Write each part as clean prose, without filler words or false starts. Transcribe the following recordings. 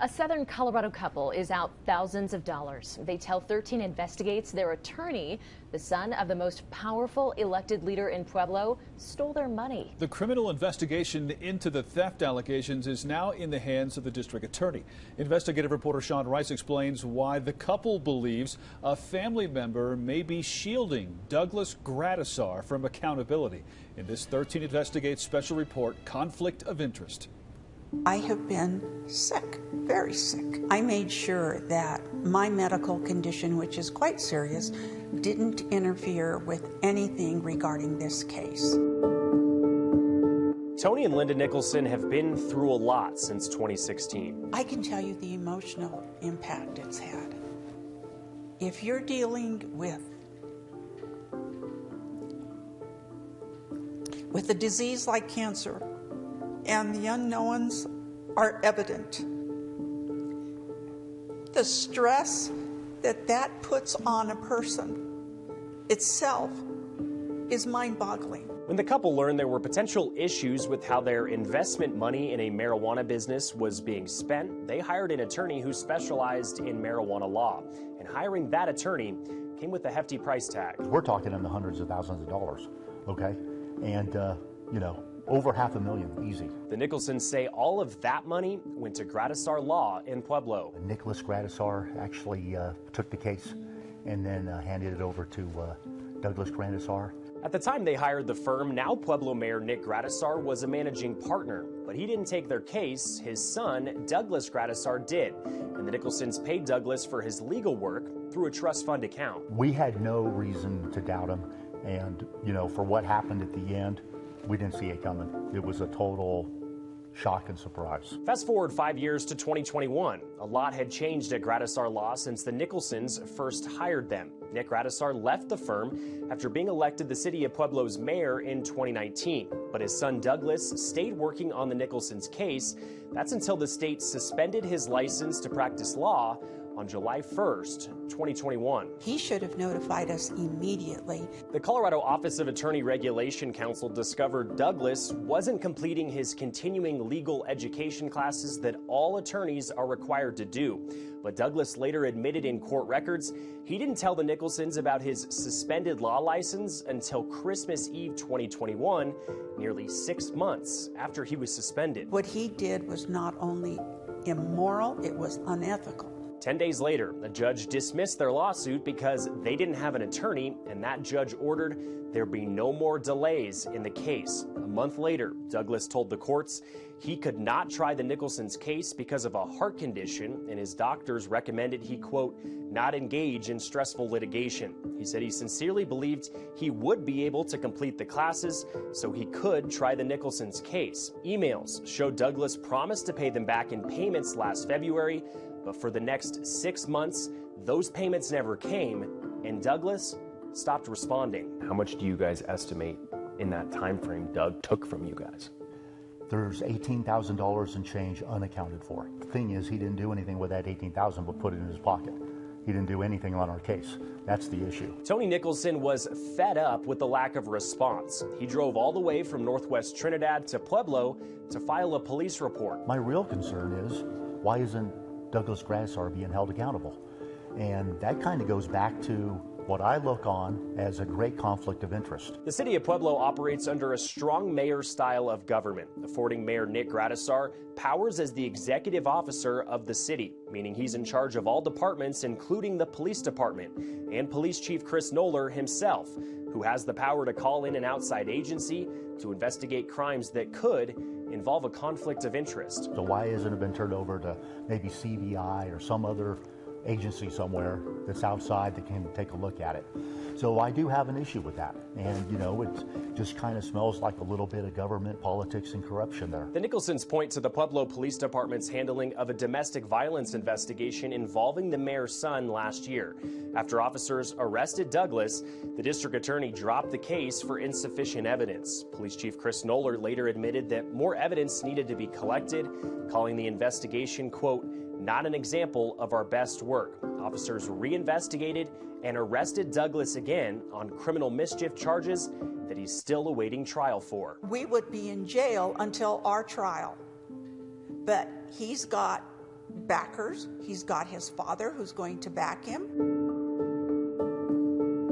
A southern Colorado couple is out thousands of dollars. They tell 13 Investigates their attorney, the son of the most powerful elected leader in Pueblo, stole their money. The criminal investigation into the theft allegations is now in the hands of the district attorney. Investigative reporter Sean Rice explains why the couple believes a family member may be shielding Douglas Gradisar from accountability. In this 13 Investigates special report, Conflict of Interest. I have been sick, very sick. I made sure that my medical condition, which is quite serious, didn't interfere with anything regarding this case. Tony and Linda Nicholson have been through a lot since 2016. I can tell you the emotional impact it's had. If you're dealing with a disease like cancer, and the unknowns are evident, the stress that puts on a person itself is mind-boggling. When the couple learned there were potential issues with how their investment money in a marijuana business was being spent, they hired an attorney who specialized in marijuana law. And hiring that attorney came with a hefty price tag. We're talking in the hundreds of thousands of dollars, okay? And, over $500,000, easy. The Nicholsons say all of that money went to Gradisar Law in Pueblo. Nicholas Gradisar actually took the case and then handed it over to Douglas Gradisar. At the time they hired the firm, now Pueblo Mayor Nick Gradisar was a managing partner, but he didn't take their case. His son, Douglas Gradisar, did, and the Nicholsons paid Douglas for his legal work through a trust fund account. We had no reason to doubt him, and, for what happened at the end, we didn't see it coming. It was a total shock and surprise. Fast forward 5 years to 2021. A lot had changed at Gradisar Law since the Nicholsons first hired them. Nick Gradisar left the firm after being elected the city of Pueblo's mayor in 2019. But his son Douglas stayed working on the Nicholsons' case. That's until the state suspended his license to practice law on July 1st, 2021. He should have notified us immediately. The Colorado Office of Attorney Regulation Council discovered Douglas wasn't completing his continuing legal education classes that all attorneys are required to do. But Douglas later admitted in court records he didn't tell the Nicholsons about his suspended law license until Christmas Eve 2021, nearly 6 months after he was suspended. What he did was not only immoral, it was unethical. 10 days later, a judge dismissed their lawsuit because they didn't have an attorney, and that judge ordered there be no more delays in the case. A month later, Douglas told the courts he could not try the Nicholsons' case because of a heart condition, and his doctors recommended he, quote, not engage in stressful litigation. He said he sincerely believed he would be able to complete the classes so he could try the Nicholsons' case. Emails showed Douglas promised to pay them back in payments last February, but for the next 6 months, those payments never came, and Douglas stopped responding. How much do you guys estimate in that time frame Doug took from you guys? There's $18,000 and change unaccounted for. The thing is, he didn't do anything with that $18,000 but put it in his pocket. He didn't do anything on our case. That's the issue. Tony Nicholson was fed up with the lack of response. He drove all the way from Northwest Trinidad to Pueblo to file a police report. My real concern is, why isn't Douglas Gradisar being held accountable? And that kind of goes back to what I look on as a great conflict of interest. The city of Pueblo operates under a strong mayor style of government, affording Mayor Nick Gradisar powers as the executive officer of the city, meaning he's in charge of all departments, including the police department, and Police Chief Chris Noller himself, who has the power to call in an outside agency to investigate crimes that could involve a conflict of interest. So why hasn't it been turned over to maybe CBI or some other agency somewhere that's outside that can take a look at it? So I do have an issue with that. And, it just kind of smells like a little bit of government politics and corruption there. The Nicholsons point to the Pueblo Police Department's handling of a domestic violence investigation involving the mayor's son last year. After officers arrested Douglas, the district attorney dropped the case for insufficient evidence. Police Chief Chris Noller later admitted that more evidence needed to be collected, calling the investigation, quote, not an example of our best work. Officers reinvestigated and arrested Douglas again on criminal mischief charges that he's still awaiting trial for. We would be in jail until our trial, but he's got backers. He's got his father who's going to back him.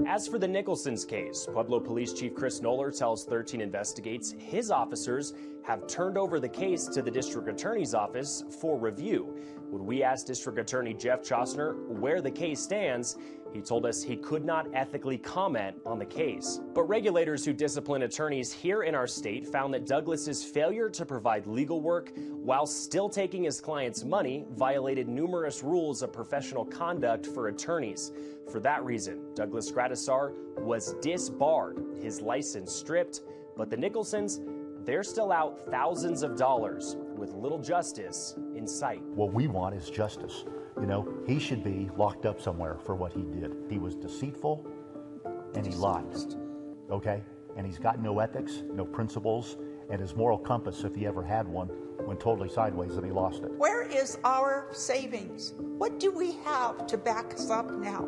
As for the Nicholson's case, Pueblo Police Chief Chris Noller tells 13 Investigates his officers have turned over the case to the District Attorney's Office for review. When we asked District Attorney Jeff Chostner where the case stands, he told us he could not ethically comment on the case. But regulators who discipline attorneys here in our state found that Douglas's failure to provide legal work while still taking his clients' money violated numerous rules of professional conduct for attorneys. For that reason, Douglas Gradisar was disbarred, his license stripped, but the Nicholsons, they're still out thousands of dollars with little justice in sight. What we want is justice. You know, he should be locked up somewhere for what he did. He was deceitful and he lied, okay? And he's got no ethics, no principles, and his moral compass, if he ever had one, went totally sideways and he lost it. Where is our savings? What do we have to back us up now?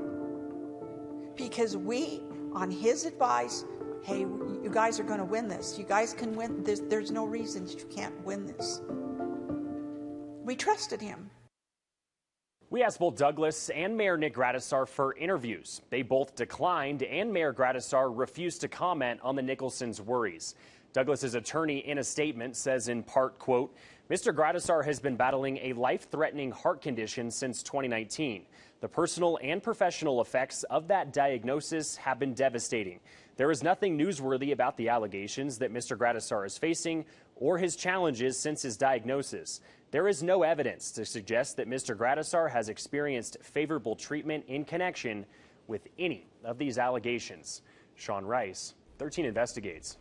Because we, on his advice, hey, you guys are going to win this. You guys can win this. There's no reason you can't win this. We trusted him. We asked both Douglas and Mayor Nick Gradisar for interviews. They both declined, and Mayor Gradisar refused to comment on the Nicholsons' worries. Douglas's attorney in a statement says in part, quote, Mr. Gradisar has been battling a life-threatening heart condition since 2019. The personal and professional effects of that diagnosis have been devastating. There is nothing newsworthy about the allegations that Mr. Gradisar is facing or his challenges since his diagnosis. There is no evidence to suggest that Mr. Gradisar has experienced favorable treatment in connection with any of these allegations. Sean Rice, 13 Investigates.